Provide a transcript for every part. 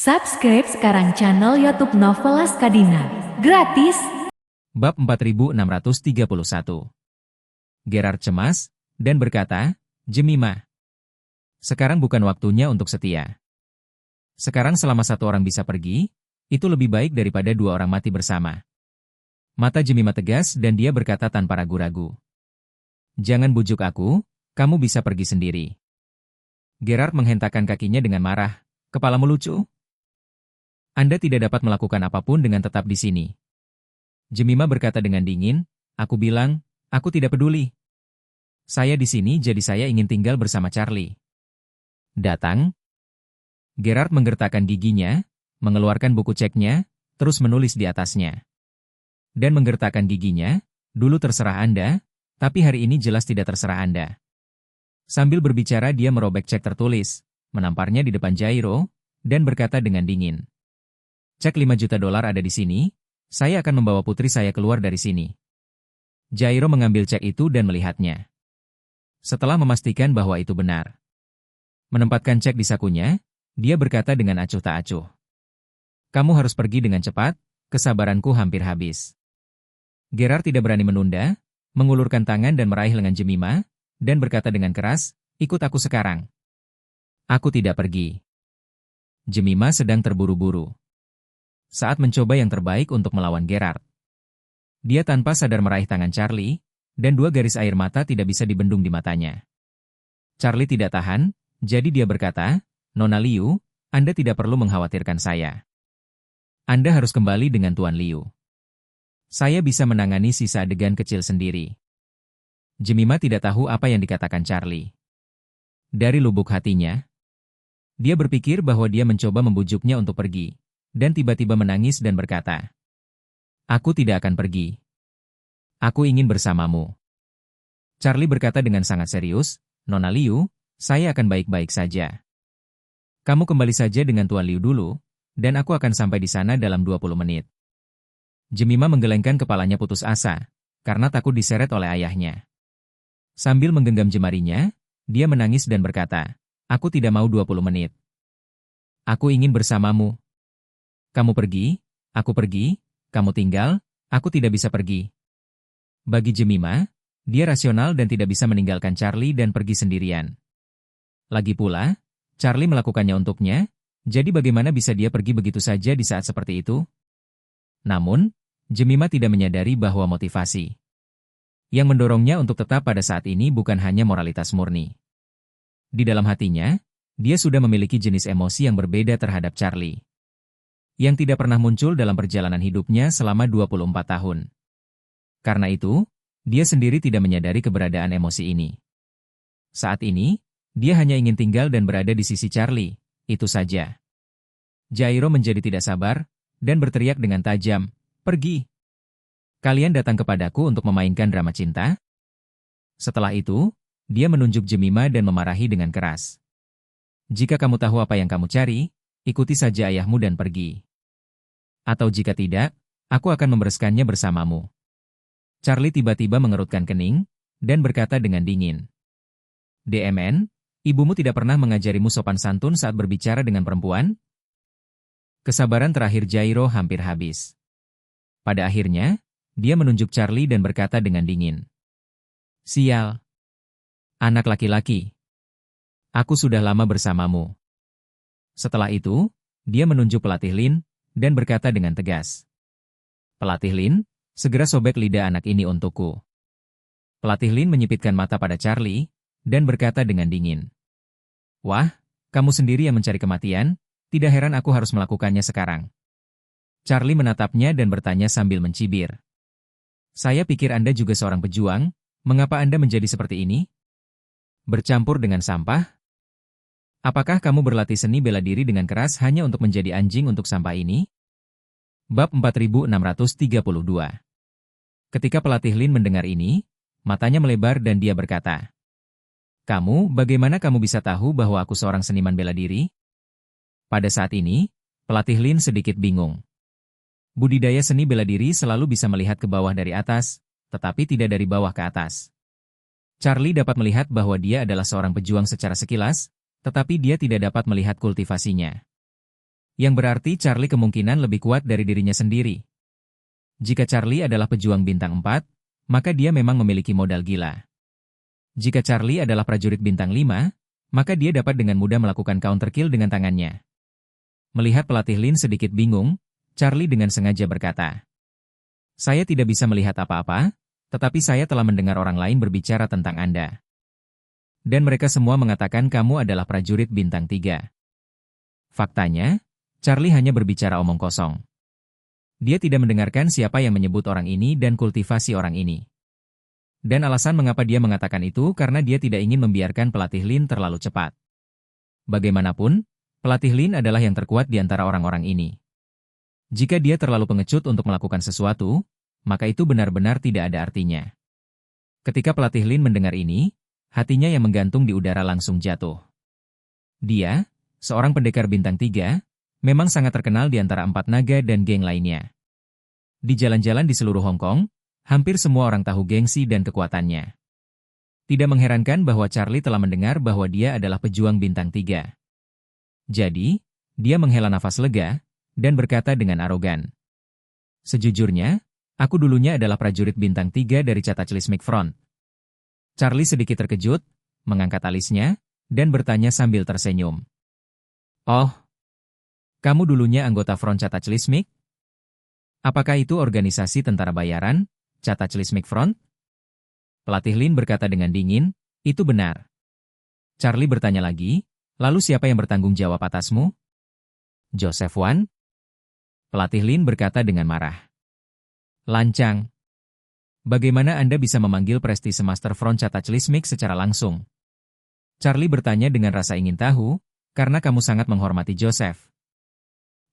Subscribe sekarang channel YouTube Novelas Kadina. Gratis. Bab 4631. Gerard cemas dan berkata, "Jemimah, sekarang bukan waktunya untuk setia. Sekarang selama satu orang bisa pergi, itu lebih baik daripada dua orang mati bersama." Mata Jemimah tegas dan dia berkata tanpa ragu-ragu, "Jangan bujuk aku, kamu bisa pergi sendiri." Gerard menghentakkan kakinya dengan marah, "Kepalamu lucu? Anda tidak dapat melakukan apapun dengan tetap di sini." Jemimah berkata dengan dingin, "Aku bilang, aku tidak peduli. Saya di sini jadi saya ingin tinggal bersama Charlie." "Datang?" Gerard menggertakkan giginya, mengeluarkan buku ceknya, terus menulis di atasnya. Dan menggertakkan giginya, "Dulu terserah Anda, tapi hari ini jelas tidak terserah Anda." Sambil berbicara dia merobek cek tertulis, menamparnya di depan Jairo, dan berkata dengan dingin, "Cek $5 juta ada di sini, saya akan membawa putri saya keluar dari sini." Jairo mengambil cek itu dan melihatnya. Setelah memastikan bahwa itu benar, menempatkan cek di sakunya, dia berkata dengan acuh tak acuh, "Kamu harus pergi dengan cepat, kesabaranku hampir habis." Gerard tidak berani menunda, mengulurkan tangan dan meraih lengan Jemimah, dan berkata dengan keras, "Ikut aku sekarang." "Aku tidak pergi." Jemimah sedang terburu-buru saat mencoba yang terbaik untuk melawan Gerard. Dia tanpa sadar meraih tangan Charlie, dan dua garis air mata tidak bisa dibendung di matanya. Charlie tidak tahan, jadi dia berkata, "Nona Liu, Anda tidak perlu mengkhawatirkan saya. Anda harus kembali dengan Tuan Liu. Saya bisa menangani sisa adegan kecil sendiri." Jemimah tidak tahu apa yang dikatakan Charlie. Dari lubuk hatinya, dia berpikir bahwa dia mencoba membujuknya untuk pergi, dan tiba-tiba menangis dan berkata, "Aku tidak akan pergi. Aku ingin bersamamu." Charlie berkata dengan sangat serius, "Nona Liu, saya akan baik-baik saja. Kamu kembali saja dengan Tuan Liu dulu, dan aku akan sampai di sana dalam 20 menit." Jemimah menggelengkan kepalanya putus asa, karena takut diseret oleh ayahnya. Sambil menggenggam jemarinya, dia menangis dan berkata, "Aku tidak mau 20 menit. Aku ingin bersamamu. Kamu pergi, aku pergi, kamu tinggal, aku tidak bisa pergi." Bagi Jemimah, dia rasional dan tidak bisa meninggalkan Charlie dan pergi sendirian. Lagi pula, Charlie melakukannya untuknya, jadi bagaimana bisa dia pergi begitu saja di saat seperti itu? Namun, Jemimah tidak menyadari bahwa motivasi yang mendorongnya untuk tetap pada saat ini bukan hanya moralitas murni. Di dalam hatinya, dia sudah memiliki jenis emosi yang berbeda terhadap Charlie, yang tidak pernah muncul dalam perjalanan hidupnya selama 24 tahun. Karena itu, dia sendiri tidak menyadari keberadaan emosi ini. Saat ini, dia hanya ingin tinggal dan berada di sisi Charlie, itu saja. Jairo menjadi tidak sabar, dan berteriak dengan tajam, "Pergi! Kalian datang kepadaku untuk memainkan drama cinta?" Setelah itu, dia menunjuk Jemimah dan memarahi dengan keras. "Jika kamu tahu apa yang kamu cari, ikuti saja ayahmu dan pergi. Atau jika tidak, aku akan membereskannya bersamamu." Charlie tiba-tiba mengerutkan kening, dan berkata dengan dingin, "DMN, ibumu tidak pernah mengajarimu sopan santun saat berbicara dengan perempuan?" Kesabaran terakhir Jairo hampir habis. Pada akhirnya, dia menunjuk Charlie dan berkata dengan dingin, "Sial. Anak laki-laki. Aku sudah lama bersamamu." Setelah itu, dia menunjuk pelatih Lin, dan berkata dengan tegas, "Pelatih Lin, segera sobek lidah anak ini untukku." Pelatih Lin menyipitkan mata pada Charlie, dan berkata dengan dingin, "Wah, kamu sendiri yang mencari kematian, tidak heran aku harus melakukannya sekarang." Charlie menatapnya dan bertanya sambil mencibir, "Saya pikir Anda juga seorang pejuang, mengapa Anda menjadi seperti ini? Bercampur dengan sampah? Apakah kamu berlatih seni bela diri dengan keras hanya untuk menjadi anjing untuk sampah ini?" Bab 4632. Ketika pelatih Lin mendengar ini, matanya melebar dan dia berkata, Bagaimana kamu bisa tahu bahwa aku seorang seniman bela diri?" Pada saat ini, pelatih Lin sedikit bingung. Budidaya seni bela diri selalu bisa melihat ke bawah dari atas, tetapi tidak dari bawah ke atas. Charlie dapat melihat bahwa dia adalah seorang pejuang secara sekilas, tetapi dia tidak dapat melihat kultivasinya. Yang berarti Charlie kemungkinan lebih kuat dari dirinya sendiri. Jika Charlie adalah pejuang bintang 4, maka dia memang memiliki modal gila. Jika Charlie adalah prajurit bintang 5, maka dia dapat dengan mudah melakukan counter kill dengan tangannya. Melihat pelatih Lin sedikit bingung, Charlie dengan sengaja berkata, "Saya tidak bisa melihat apa-apa, tetapi saya telah mendengar orang lain berbicara tentang Anda. Dan mereka semua mengatakan kamu adalah prajurit bintang 3. Faktanya, Charlie hanya berbicara omong kosong. Dia tidak mendengarkan siapa yang menyebut orang ini dan kultivasi orang ini. Dan alasan mengapa dia mengatakan itu karena dia tidak ingin membiarkan pelatih Lin terlalu cepat. Bagaimanapun, pelatih Lin adalah yang terkuat di antara orang-orang ini. Jika dia terlalu pengecut untuk melakukan sesuatu, maka itu benar-benar tidak ada artinya." Ketika pelatih Lin mendengar ini, hatinya yang menggantung di udara langsung jatuh. Dia, seorang pendekar bintang 3, memang sangat terkenal di antara 4 naga dan geng lainnya. Di jalan-jalan di seluruh Hong Kong, hampir semua orang tahu gengsi dan kekuatannya. Tidak mengherankan bahwa Charlie telah mendengar bahwa dia adalah pejuang bintang 3. Jadi, dia menghela nafas lega, dan berkata dengan arogan, "Sejujurnya, aku dulunya adalah prajurit bintang 3 dari Cataclysmic Front." Charlie sedikit terkejut, mengangkat alisnya, dan bertanya sambil tersenyum. "Oh, kamu dulunya anggota Front Cataclysmic? Apakah itu organisasi tentara bayaran, Cataclysmic Front?" Pelatih Lin berkata dengan dingin, "Itu benar." Charlie bertanya lagi, "Lalu siapa yang bertanggung jawab atasmu?" "Joseph Wan?" Pelatih Lin berkata dengan marah. "Lancang. Bagaimana Anda bisa memanggil prestise Master Front Cataclysmic secara langsung?" Charlie bertanya dengan rasa ingin tahu, "Karena kamu sangat menghormati Joseph.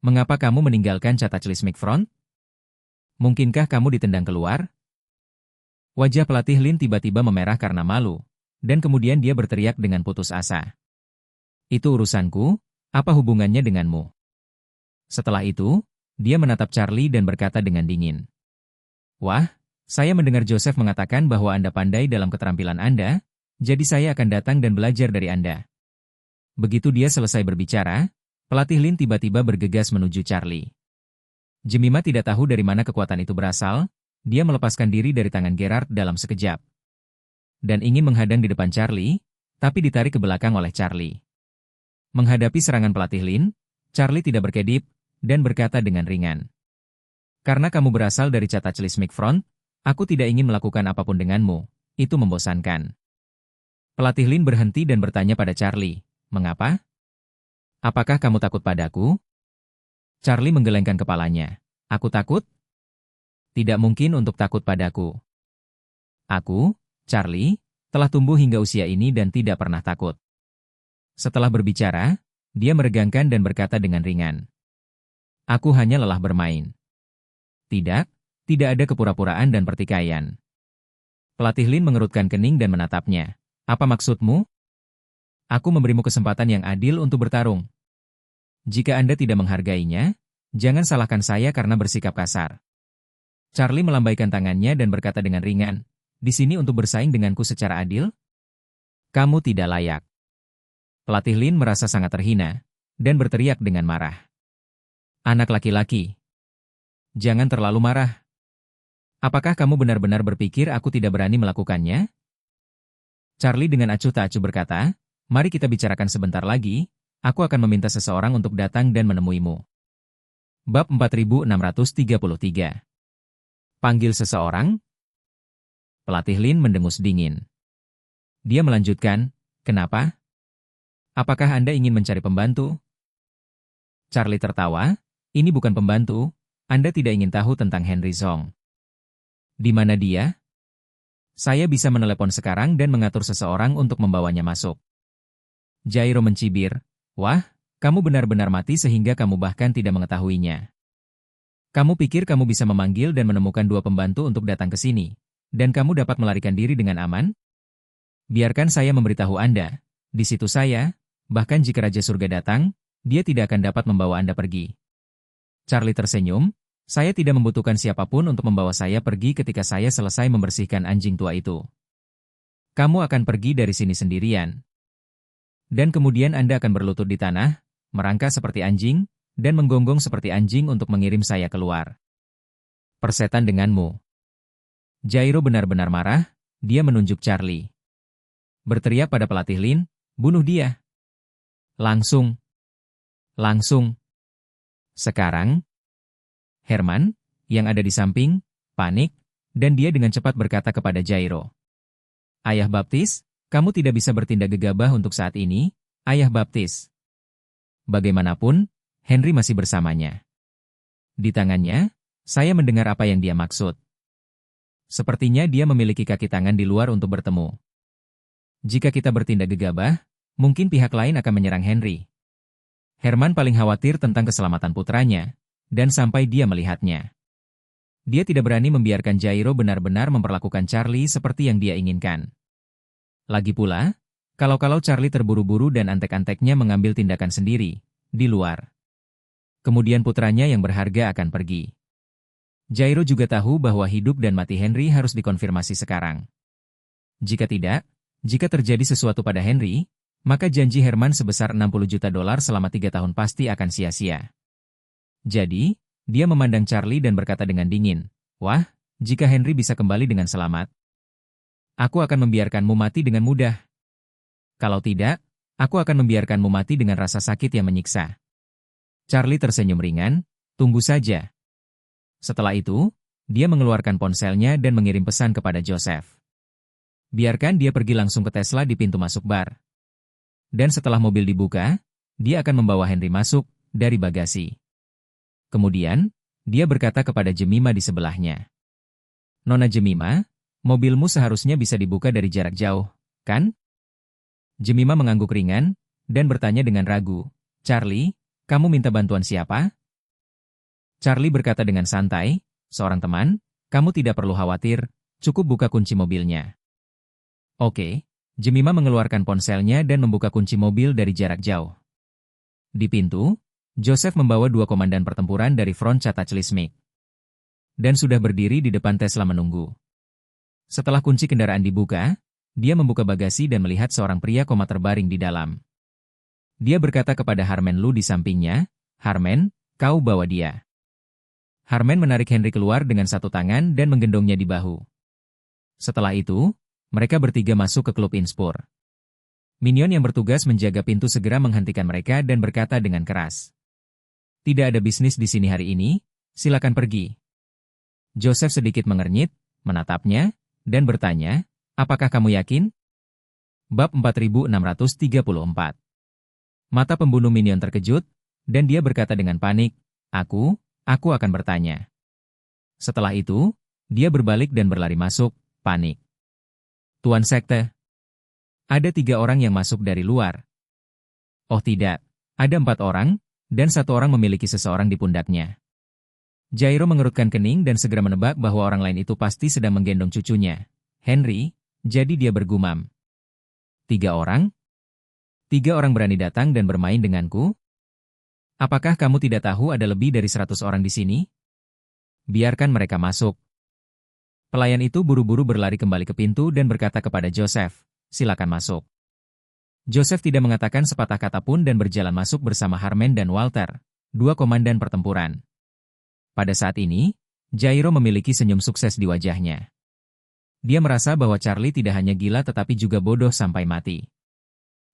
Mengapa kamu meninggalkan Cataclysmic Front? Mungkinkah kamu ditendang keluar?" Wajah pelatih Lin tiba-tiba memerah karena malu, dan kemudian dia berteriak dengan putus asa. "Itu urusanku, apa hubungannya denganmu?" Setelah itu, dia menatap Charlie dan berkata dengan dingin, "Wah, saya mendengar Joseph mengatakan bahwa Anda pandai dalam keterampilan Anda, jadi saya akan datang dan belajar dari Anda." Begitu dia selesai berbicara, pelatih Lin tiba-tiba bergegas menuju Charlie. Jemima tidak tahu dari mana kekuatan itu berasal, dia melepaskan diri dari tangan Gerard dalam sekejap. Dan ingin menghadang di depan Charlie, tapi ditarik ke belakang oleh Charlie. Menghadapi serangan pelatih Lin, Charlie tidak berkedip, dan berkata dengan ringan, "Karena kamu berasal dari Cataclysmic Front, aku tidak ingin melakukan apapun denganmu, itu membosankan." Pelatih Lin berhenti dan bertanya pada Charlie, "Mengapa? Apakah kamu takut padaku?" Charlie menggelengkan kepalanya. "Aku takut? Tidak mungkin untuk takut padaku. Aku, Charlie, telah tumbuh hingga usia ini dan tidak pernah takut." Setelah berbicara, dia meregangkan dan berkata dengan ringan, "Aku hanya lelah bermain. Tidak ada kepura-puraan dan pertikaian." Pelatih Lin mengerutkan kening dan menatapnya. "Apa maksudmu?" "Aku memberimu kesempatan yang adil untuk bertarung. Jika Anda tidak menghargainya, jangan salahkan saya karena bersikap kasar." Charlie melambaikan tangannya dan berkata dengan ringan, "Di sini untuk bersaing denganku secara adil? Kamu tidak layak." Pelatih Lin merasa sangat terhina, dan berteriak dengan marah, "Anak laki-laki, jangan terlalu marah. Apakah kamu benar-benar berpikir aku tidak berani melakukannya?" Charlie dengan acuh tak acuh berkata, "Mari kita bicarakan sebentar lagi, aku akan meminta seseorang untuk datang dan menemuimu." Bab 4633. Panggil seseorang? Pelatih Lin mendengus dingin. Dia melanjutkan, "Kenapa? Apakah Anda ingin mencari pembantu?" Charlie tertawa, "Ini bukan pembantu, Anda tidak ingin tahu tentang Henry Zhong." "Di mana dia?" "Saya bisa menelepon sekarang dan mengatur seseorang untuk membawanya masuk." Jairo mencibir, "Wah, kamu benar-benar mati sehingga kamu bahkan tidak mengetahuinya. Kamu pikir kamu bisa memanggil dan menemukan 2 pembantu untuk datang ke sini, dan kamu dapat melarikan diri dengan aman? Biarkan saya memberitahu Anda, di situ saya, bahkan jika Raja Surga datang, dia tidak akan dapat membawa Anda pergi." Charlie tersenyum, "Saya tidak membutuhkan siapapun untuk membawa saya pergi ketika saya selesai membersihkan anjing tua itu. Kamu akan pergi dari sini sendirian. Dan kemudian Anda akan berlutut di tanah, merangkak seperti anjing, dan menggonggong seperti anjing untuk mengirim saya keluar. Persetan denganmu. Jairo benar-benar marah, dia menunjuk Charlie. Berteriak pada pelatih Lin, bunuh dia. Langsung. Langsung. Sekarang, Herman, yang ada di samping, panik, dan dia dengan cepat berkata kepada Jairo. Ayah Baptis, kamu tidak bisa bertindak gegabah untuk saat ini, Ayah Baptis. Bagaimanapun, Henry masih bersamanya. Di tangannya, saya mendengar apa yang dia maksud. Sepertinya dia memiliki kaki tangan di luar untuk bertemu. Jika kita bertindak gegabah, mungkin pihak lain akan menyerang Henry. Herman paling khawatir tentang keselamatan putranya, dan sampai dia melihatnya. Dia tidak berani membiarkan Jairo benar-benar memperlakukan Charlie seperti yang dia inginkan. Lagi pula, kalau Charlie terburu-buru dan antek-anteknya mengambil tindakan sendiri, di luar. Kemudian putranya yang berharga akan pergi. Jairo juga tahu bahwa hidup dan mati Henry harus dikonfirmasi sekarang. Jika tidak, jika terjadi sesuatu pada Henry, maka janji Herman sebesar $60 juta selama 3 tahun pasti akan sia-sia. Jadi, dia memandang Charlie dan berkata dengan dingin, wah, jika Henry bisa kembali dengan selamat, aku akan membiarkanmu mati dengan mudah. Kalau tidak, aku akan membiarkanmu mati dengan rasa sakit yang menyiksa. Charlie tersenyum ringan, tunggu saja. Setelah itu, dia mengeluarkan ponselnya dan mengirim pesan kepada Joseph. Biarkan dia pergi langsung ke Tesla di pintu masuk bar. Dan setelah mobil dibuka, dia akan membawa Henry masuk dari bagasi. Kemudian, dia berkata kepada Jemima di sebelahnya. Nona Jemima, mobilmu seharusnya bisa dibuka dari jarak jauh, kan? Jemima mengangguk ringan, dan bertanya dengan ragu, Charlie, kamu minta bantuan siapa? Charlie berkata dengan santai, seorang teman, kamu tidak perlu khawatir, cukup buka kunci mobilnya. Oke, Jemima mengeluarkan ponselnya dan membuka kunci mobil dari jarak jauh. Di pintu, Joseph membawa 2 komandan pertempuran dari front Cataclysmic. Dan sudah berdiri di depan Tesla menunggu. Setelah kunci kendaraan dibuka, dia membuka bagasi dan melihat seorang pria koma terbaring di dalam. Dia berkata kepada Harmen Lu di sampingnya, Harmen, kau bawa dia. Harmen menarik Henry keluar dengan satu tangan dan menggendongnya di bahu. Setelah itu, mereka bertiga masuk ke klub Inspur. Minion yang bertugas menjaga pintu segera menghentikan mereka dan berkata dengan keras. Tidak ada bisnis di sini hari ini, silakan pergi. Joseph sedikit mengernyit, menatapnya, dan bertanya, apakah kamu yakin? Bab 4634. Mata pembunuh Minion terkejut, dan dia berkata dengan panik, aku akan bertanya. Setelah itu, dia berbalik dan berlari masuk, panik. Tuan Sekte. Ada 3 orang yang masuk dari luar. Oh tidak, ada 4 orang, dan 1 orang memiliki seseorang di pundaknya. Jairo mengerutkan kening dan segera menebak bahwa orang lain itu pasti sedang menggendong cucunya, Henry, jadi dia bergumam. 3 orang? 3 orang berani datang dan bermain denganku? Apakah kamu tidak tahu ada lebih dari 100 orang di sini? Biarkan mereka masuk. Pelayan itu buru-buru berlari kembali ke pintu dan berkata kepada Joseph, silakan masuk. Joseph tidak mengatakan sepatah kata pun dan berjalan masuk bersama Harmen dan Walter, 2 komandan pertempuran. Pada saat ini, Jairo memiliki senyum sukses di wajahnya. Dia merasa bahwa Charlie tidak hanya gila tetapi juga bodoh sampai mati.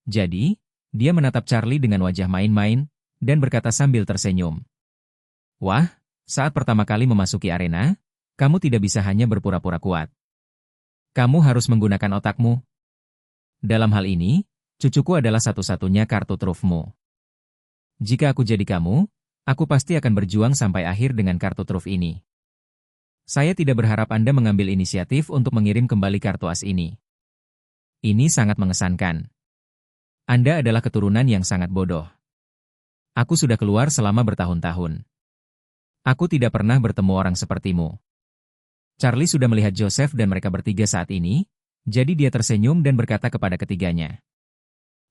Jadi, dia menatap Charlie dengan wajah main-main, dan berkata sambil tersenyum. Wah, saat pertama kali memasuki arena, kamu tidak bisa hanya berpura-pura kuat. Kamu harus menggunakan otakmu. Dalam hal ini, cucuku adalah satu-satunya kartu trufmu. Jika aku jadi kamu, aku pasti akan berjuang sampai akhir dengan kartu truf ini. Saya tidak berharap Anda mengambil inisiatif untuk mengirim kembali kartu as ini. Ini sangat mengesankan. Anda adalah keturunan yang sangat bodoh. Aku sudah keluar selama bertahun-tahun. Aku tidak pernah bertemu orang sepertimu. Charlie sudah melihat Joseph dan mereka bertiga saat ini, jadi dia tersenyum dan berkata kepada ketiganya.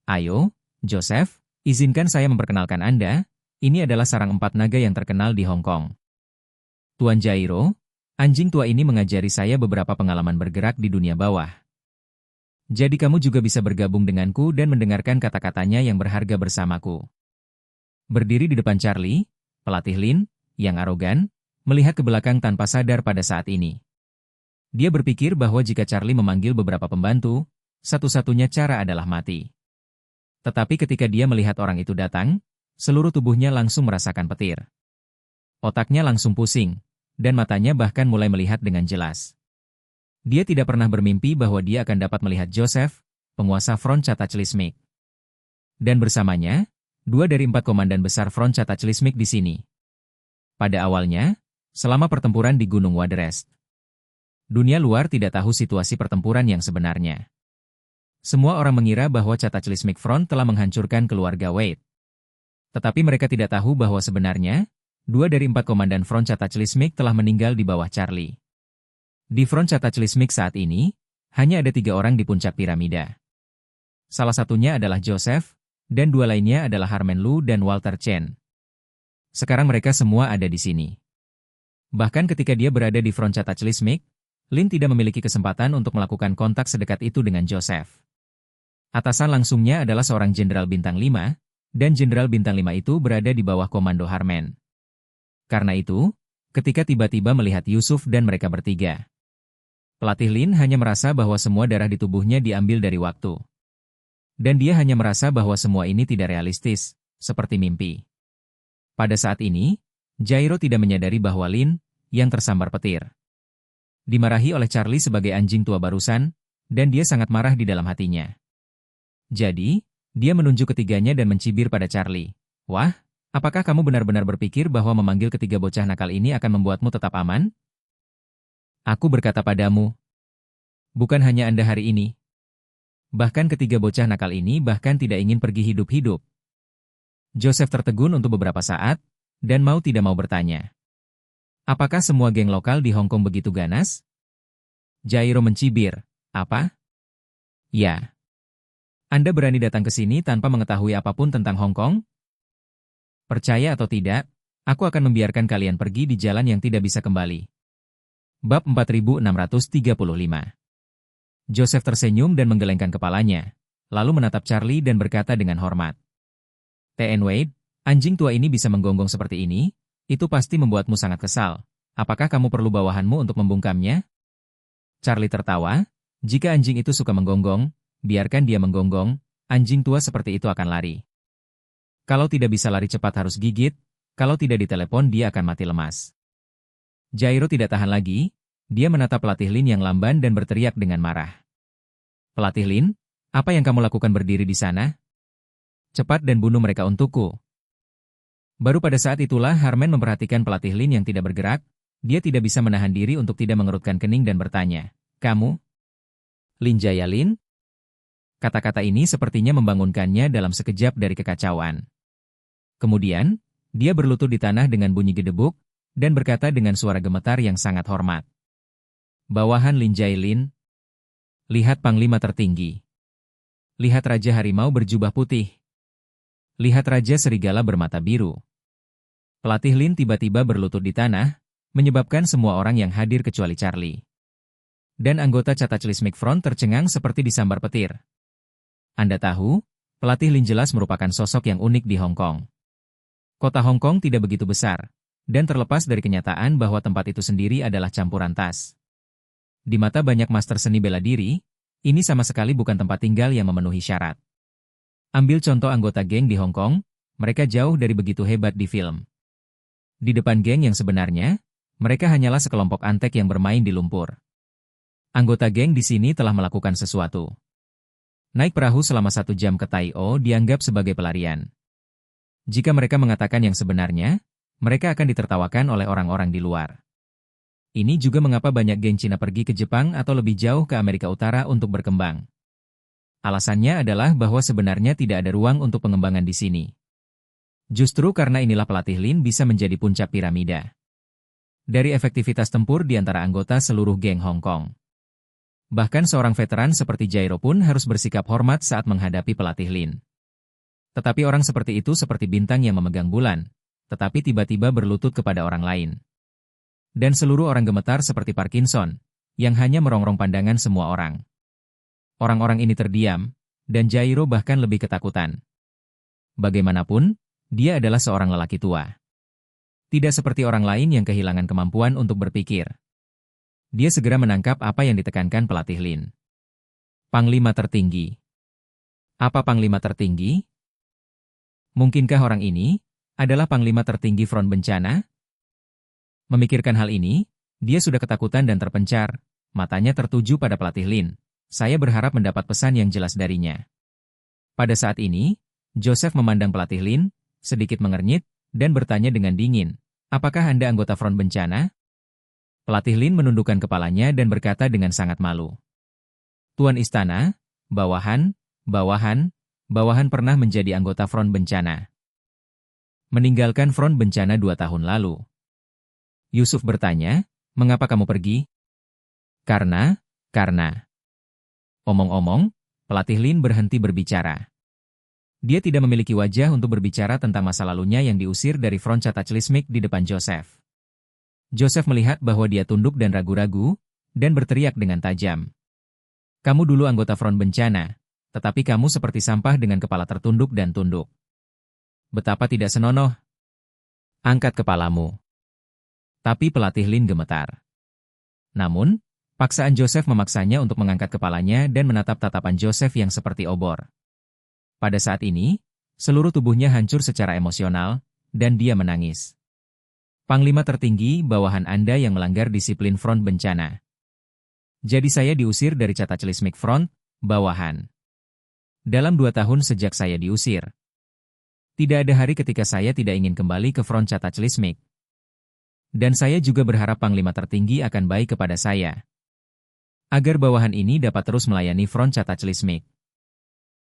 Ayo, Joseph, izinkan saya memperkenalkan Anda, ini adalah sarang 4 naga yang terkenal di Hong Kong. Tuan Jairo, anjing tua ini mengajari saya beberapa pengalaman bergerak di dunia bawah. Jadi kamu juga bisa bergabung denganku dan mendengarkan kata-katanya yang berharga bersamaku. Berdiri di depan Charlie, pelatih Lin, yang arogan, melihat ke belakang tanpa sadar pada saat ini. Dia berpikir bahwa jika Charlie memanggil beberapa pembantu, satu-satunya cara adalah mati. Tetapi ketika dia melihat orang itu datang, seluruh tubuhnya langsung merasakan petir. Otaknya langsung pusing, dan matanya bahkan mulai melihat dengan jelas. Dia tidak pernah bermimpi bahwa dia akan dapat melihat Joseph, penguasa Front Cataclysmic. Dan bersamanya, 2 dari 4 komandan besar Front Cataclysmic di sini. Pada awalnya, selama pertempuran di Gunung Waterest, dunia luar tidak tahu situasi pertempuran yang sebenarnya. Semua orang mengira bahwa Cataclysmic Front telah menghancurkan keluarga Wade. Tetapi mereka tidak tahu bahwa sebenarnya, 2 dari 4 komandan Front Cataclysmic telah meninggal di bawah Charlie. Di Front Cataclysmic saat ini, hanya ada 3 orang di puncak piramida. Salah satunya adalah Joseph, dan 2 lainnya adalah Harmen Lu dan Walter Chen. Sekarang mereka semua ada di sini. Bahkan ketika dia berada di Front Cataclysmic, Lin tidak memiliki kesempatan untuk melakukan kontak sedekat itu dengan Joseph. Atasan langsungnya adalah seorang Jenderal Bintang 5, dan Jenderal Bintang 5 itu berada di bawah komando Harmen. Karena itu, ketika tiba-tiba melihat Yusuf dan mereka bertiga, pelatih Lin hanya merasa bahwa semua darah di tubuhnya diambil dari waktu. Dan dia hanya merasa bahwa semua ini tidak realistis, seperti mimpi. Pada saat ini, Jairo tidak menyadari bahwa Lin, yang tersambar petir, dimarahi oleh Charlie sebagai anjing tua barusan, dan dia sangat marah di dalam hatinya. Jadi, dia menunjuk ketiganya dan mencibir pada Charlie. Wah, apakah kamu benar-benar berpikir bahwa memanggil ketiga bocah nakal ini akan membuatmu tetap aman? Aku berkata padamu, bukan hanya Anda hari ini. Bahkan ketiga bocah nakal ini bahkan tidak ingin pergi hidup-hidup. Joseph tertegun untuk beberapa saat, dan mau tidak mau bertanya. Apakah semua geng lokal di Hong Kong begitu ganas? Jairo mencibir. Apa? Ya. Anda berani datang ke sini tanpa mengetahui apapun tentang Hong Kong? Percaya atau tidak, aku akan membiarkan kalian pergi di jalan yang tidak bisa kembali. Bab 4635. Joseph tersenyum dan menggelengkan kepalanya, lalu menatap Charlie dan berkata dengan hormat. T.N. Wade, anjing tua ini bisa menggonggong seperti ini, itu pasti membuatmu sangat kesal. Apakah kamu perlu bawahanmu untuk membungkamnya? Charlie tertawa, jika anjing itu suka menggonggong, biarkan dia menggonggong, anjing tua seperti itu akan lari. Kalau tidak bisa lari cepat harus gigit, kalau tidak ditelepon dia akan mati lemas. Jairo tidak tahan lagi, dia menatap pelatih Lin yang lamban dan berteriak dengan marah. Pelatih Lin, apa yang kamu lakukan berdiri di sana? Cepat dan bunuh mereka untukku. Baru pada saat itulah Harmen memperhatikan pelatih Lin yang tidak bergerak, dia tidak bisa menahan diri untuk tidak mengerutkan kening dan bertanya, kamu? Lin Jaya Lin? Kata-kata ini sepertinya membangunkannya dalam sekejap dari kekacauan. Kemudian, dia berlutut di tanah dengan bunyi gedebuk, dan berkata dengan suara gemetar yang sangat hormat. Bawahan Lin Jai Lin. Lihat Panglima tertinggi. Lihat Raja Harimau berjubah putih. Lihat Raja Serigala bermata biru. Pelatih Lin tiba-tiba berlutut di tanah, menyebabkan semua orang yang hadir kecuali Charlie. Dan anggota Cataclysmic Front tercengang seperti disambar petir. Anda tahu, pelatih Lin jelas merupakan sosok yang unik di Hong Kong. Kota Hong Kong tidak begitu besar, dan terlepas dari kenyataan bahwa tempat itu sendiri adalah campuran tas. Di mata banyak master seni bela diri, ini sama sekali bukan tempat tinggal yang memenuhi syarat. Ambil contoh anggota geng di Hong Kong, mereka jauh dari begitu hebat di film. Di depan geng yang sebenarnya, mereka hanyalah sekelompok antek yang bermain di lumpur. Anggota geng di sini telah melakukan sesuatu. Naik perahu selama 1 jam ke Tai O dianggap sebagai pelarian. Jika mereka mengatakan yang sebenarnya, mereka akan ditertawakan oleh orang-orang di luar. Ini juga mengapa banyak geng Cina pergi ke Jepang atau lebih jauh ke Amerika Utara untuk berkembang. Alasannya adalah bahwa sebenarnya tidak ada ruang untuk pengembangan di sini. Justru karena inilah pelatih Lin bisa menjadi puncak piramida. Dari efektivitas tempur di antara anggota seluruh geng Hong Kong. Bahkan seorang veteran seperti Jairo pun harus bersikap hormat saat menghadapi pelatih Lin. Tetapi orang seperti itu seperti bintang yang memegang bulan, tetapi tiba-tiba berlutut kepada orang lain. Dan seluruh orang gemetar seperti Parkinson, yang hanya merongrong pandangan semua orang. Orang-orang ini terdiam, dan Jairo bahkan lebih ketakutan. Bagaimanapun, dia adalah seorang lelaki tua. Tidak seperti orang lain yang kehilangan kemampuan untuk berpikir. Dia segera menangkap apa yang ditekankan pelatih Lin. Panglima tertinggi. Apa panglima tertinggi? Mungkinkah orang ini adalah panglima tertinggi front bencana? Memikirkan hal ini, dia sudah ketakutan dan terpencar. Matanya tertuju pada pelatih Lin. Saya berharap mendapat pesan yang jelas darinya. Pada saat ini, Joseph memandang pelatih Lin, sedikit mengernyit, dan bertanya dengan dingin, "Apakah Anda anggota front bencana?" Pelatih Lin menundukkan kepalanya dan berkata dengan sangat malu, "Tuan Istana, bawahan pernah menjadi anggota front bencana. Meninggalkan front bencana 2 tahun lalu." Yusuf bertanya, "Mengapa kamu pergi?" Karena. Omong-omong, pelatih Lin berhenti berbicara. Dia tidak memiliki wajah untuk berbicara tentang masa lalunya yang diusir dari front Cataclysmic di depan Joseph. Joseph melihat bahwa dia tunduk dan ragu-ragu, dan berteriak dengan tajam. "Kamu dulu anggota front bencana, tetapi kamu seperti sampah dengan kepala tertunduk dan tunduk. Betapa tidak senonoh. Angkat kepalamu." Tapi pelatih Lin gemetar. Namun, paksaan Joseph memaksanya untuk mengangkat kepalanya dan menatap tatapan Joseph yang seperti obor. Pada saat ini, seluruh tubuhnya hancur secara emosional, dan dia menangis. "Panglima tertinggi, bawahan Anda yang melanggar disiplin front bencana. Jadi saya diusir dari Cataclysmic Front, bawahan. Dalam 2 tahun sejak saya diusir. Tidak ada hari ketika saya tidak ingin kembali ke front Cataclysmic. Dan saya juga berharap Panglima tertinggi akan baik kepada saya. Agar bawahan ini dapat terus melayani front Cataclysmic."